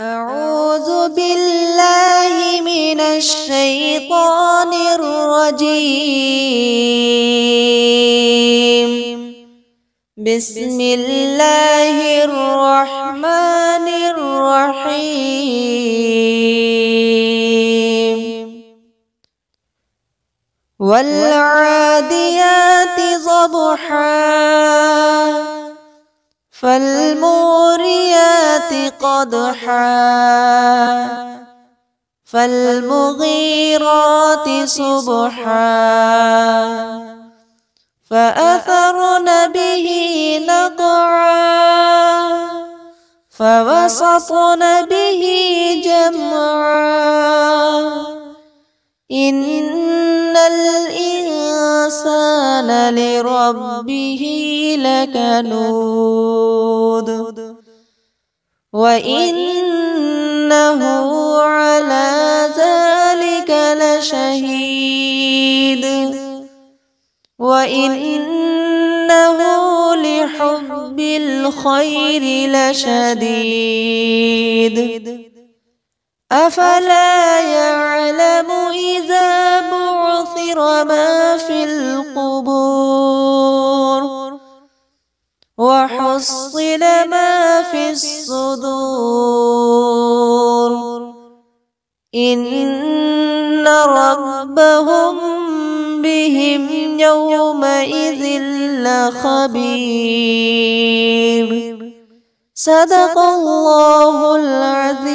أعوذ بالله من الشيطان الرجيم. بسم الله الرحمن الرحيم. والعاديات ضبحا فالموريات قدحا فالمغيرات صبحا فأثرن به نقعا فوسطن به جمعا إن الإنسان لربه لكنود وإنه على ذلك لشهيد وإنه لحب الخير لشديد أفلا يعلم إذا بعثر ما في القبور وحصل ما في الصدور إن ربهم بهم يومئذ لخبير. صدق الله العظيم.